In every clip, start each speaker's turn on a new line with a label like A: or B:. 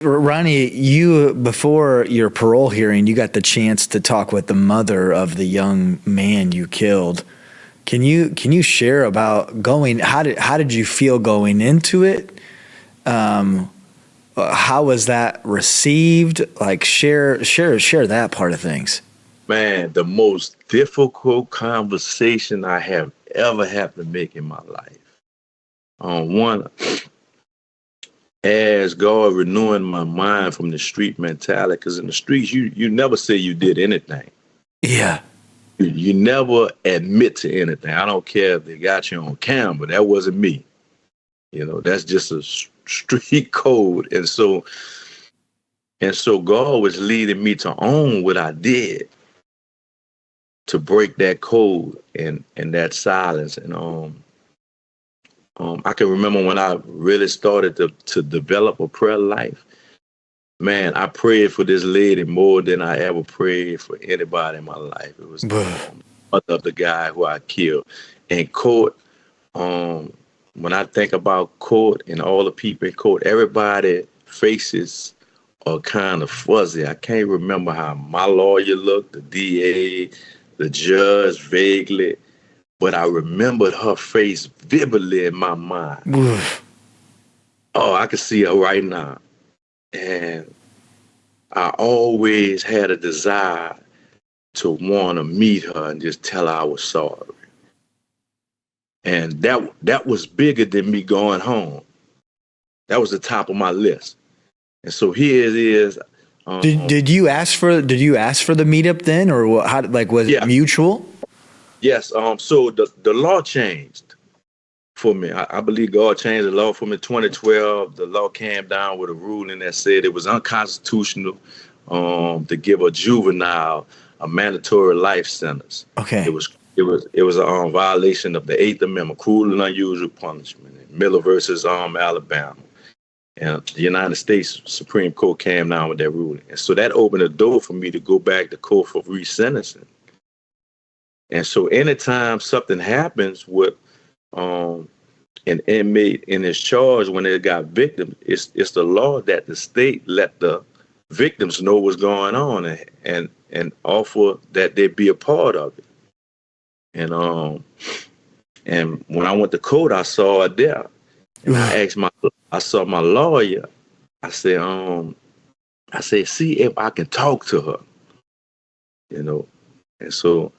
A: Ronnie, you before your parole hearing, you got the chance to talk with the mother of the young man you killed. Can you share about going? How did you feel going into it? Um, how was that received? Like share that part of things.
B: Man, the most difficult conversation I have ever had to make in my life. One, as God renewing my mind from the street mentality, because in the streets, you never say you did anything.
A: Yeah.
B: You never admit to anything. I don't care if they got you on camera. That wasn't me. That's just a street code. And so God was leading me to own what I did, to break that code and that silence. And I can remember when I really started to develop a prayer life. Man, I prayed for this lady more than I ever prayed for anybody in my life. It was mother of the guy who I killed. In court, um, when I think about court and all the people in court, everybody faces are kind of fuzzy. I can't remember how my lawyer looked, the DA, the judge vaguely, but I remembered her face vividly in my mind. Oh, I can see her right now. And I always had a desire to want to meet her and just tell her I was sorry. And that was bigger than me going home. That was the top of my list. And so here it is.
A: Did you ask for the meetup then, or what? How like was it
B: Yeah,
A: mutual?
B: yes. So the law changed for me. I believe God changed the law for me. 2012, the law came down with a ruling that said it was unconstitutional to give a juvenile a mandatory life sentence. It
A: Okay.
B: was it was a violation of the Eighth Amendment, cruel and unusual punishment. Miller versus Alabama. And the United States Supreme Court came down with that ruling. And so that opened the door for me to go back to court for resentencing. And so anytime something happens with um, an inmate in his charge when they got victims, it's the law that the state let the victims know what's going on and offer that they be a part of it. And when I went to court, I saw it there. And I saw my lawyer. I said, see if I can talk to her, you know. And so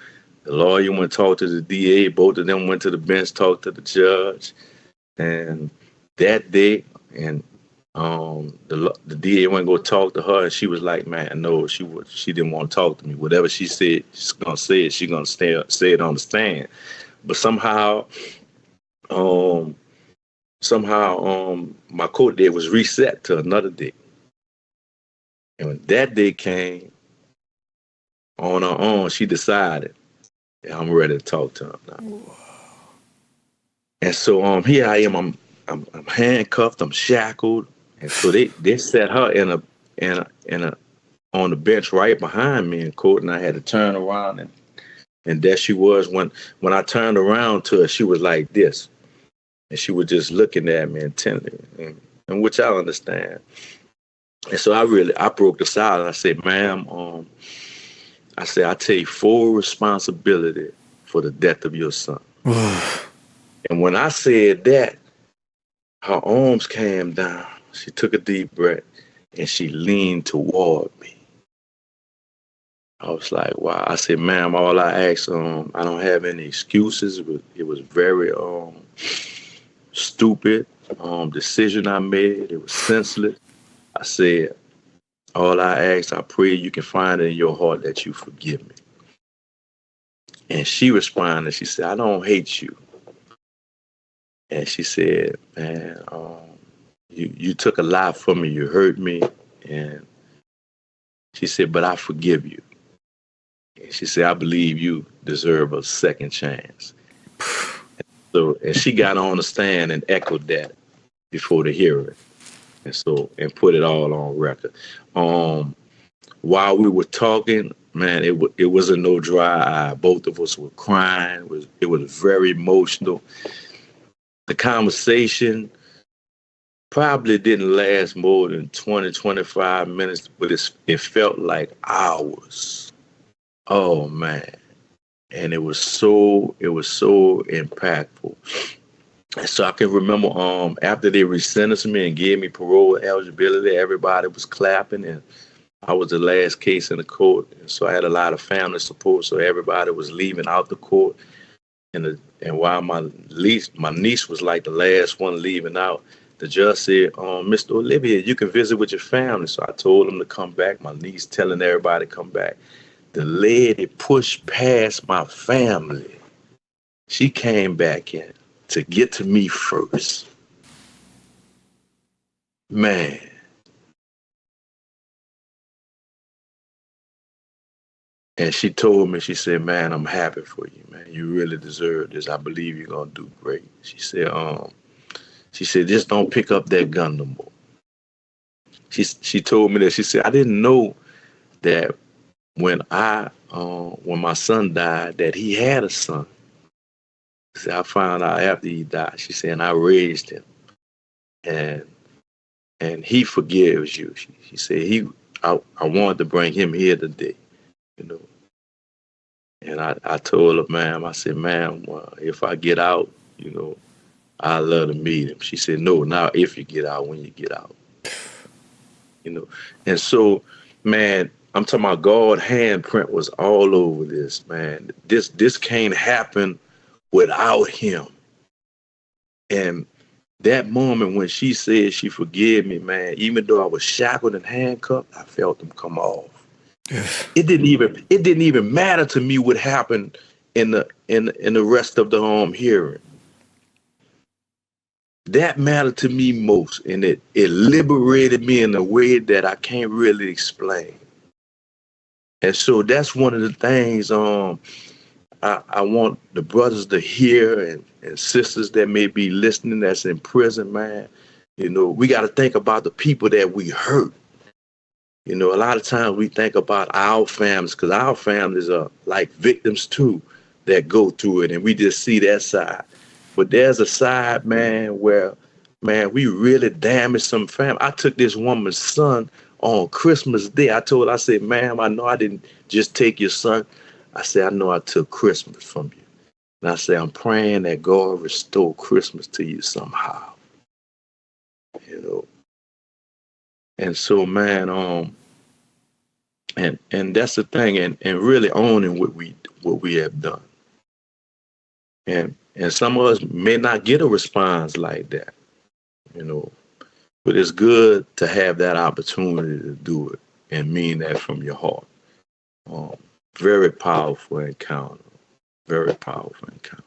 B: the lawyer went to talk to the DA. Both of them went to the bench, talked to the judge. And that day, and the DA went to go talk to her, and she was like, "Man, no, she didn't want to talk to me. Whatever she said, she's gonna say it. She's gonna say it on the stand." But um, my court date was reset to another day. And when that day came, on her own, she decided, yeah, I'm ready to talk to her now. And so here I am. I'm handcuffed. I'm shackled. And so they set her in a on the bench right behind me in court, and I had to turn around and there she was. When I turned around to her, she was like this, and she was just looking at me intently, and which I understand. And so I broke the silence. I said, "Ma'am, I said I take full responsibility for the death of your son." And when I said that, her arms came down. She took a deep breath and she leaned toward me. I was like, wow. I said, "Ma'am, all I ask, I don't have any excuses. It was very stupid decision I made. It was senseless." I said, "All I ask, I pray you can find it in your heart that you forgive me." And she responded, she said, "I don't hate you." And she said, "Man, you took a lot from me. You hurt me." And she said, "But I forgive you." And she said, "I believe you deserve a second chance." So, and she got on the stand and echoed that before the hearing. And put it all on record. While we were talking, man, it wasn't no dry eye. Both of us were crying. It was very emotional. The conversation Probably didn't last more than 20, 25 minutes, but it felt like hours. Oh man. And it was so impactful. And so I can remember after they resentenced me and gave me parole eligibility, everybody was clapping, and I was the last case in the court. And so I had a lot of family support, so everybody was leaving out the court. And while my niece was like the last one leaving out, the judge said, Mr. Olivier, you can visit with your family. So I told him to come back. My niece telling everybody to come back. The lady pushed past my family. She came back in to get to me first. Man. And she told me, she said, man, I'm happy for you, man. You really deserve this. I believe you're gonna do great. She said, just don't pick up that gun no more. She told me that. She said, I didn't know that when my son died, that he had a son. She said, I found out after he died. She said, and I raised him. And he forgives you. She said, I wanted to bring him here today, you know. And I told her, ma'am, I said, ma'am, if I get out, you know, I'd love to meet him. She said, no, not if you get out, when you get out. You know. And so, man, I'm talking about God's handprint was all over this, man. This can't happen without him. And that moment when she said she forgave me, man, even though I was shackled and handcuffed, I felt them come off. It didn't even matter to me what happened in the rest of the hearing. That mattered to me most, and it liberated me in a way that I can't really explain. And so that's one of the things I want the brothers to hear, and sisters that may be listening that's in prison, man. You know, we got to think about the people that we hurt. You know, a lot of times we think about our families, because our families are like victims too that go through it, and we just see that side. But there's a side, man, where, man, we really damaged some family. I took this woman's son on Christmas Day. I told her, I said, ma'am, I know I didn't just take your son. I said, I know I took Christmas from you. And I said, I'm praying that God restore Christmas to you somehow. You know. And so, man, and that's the thing, and really owning what we have done. And some of us may not get a response like that, you know, but it's good to have that opportunity to do it and mean that from your heart. Very powerful encounter. Very powerful encounter.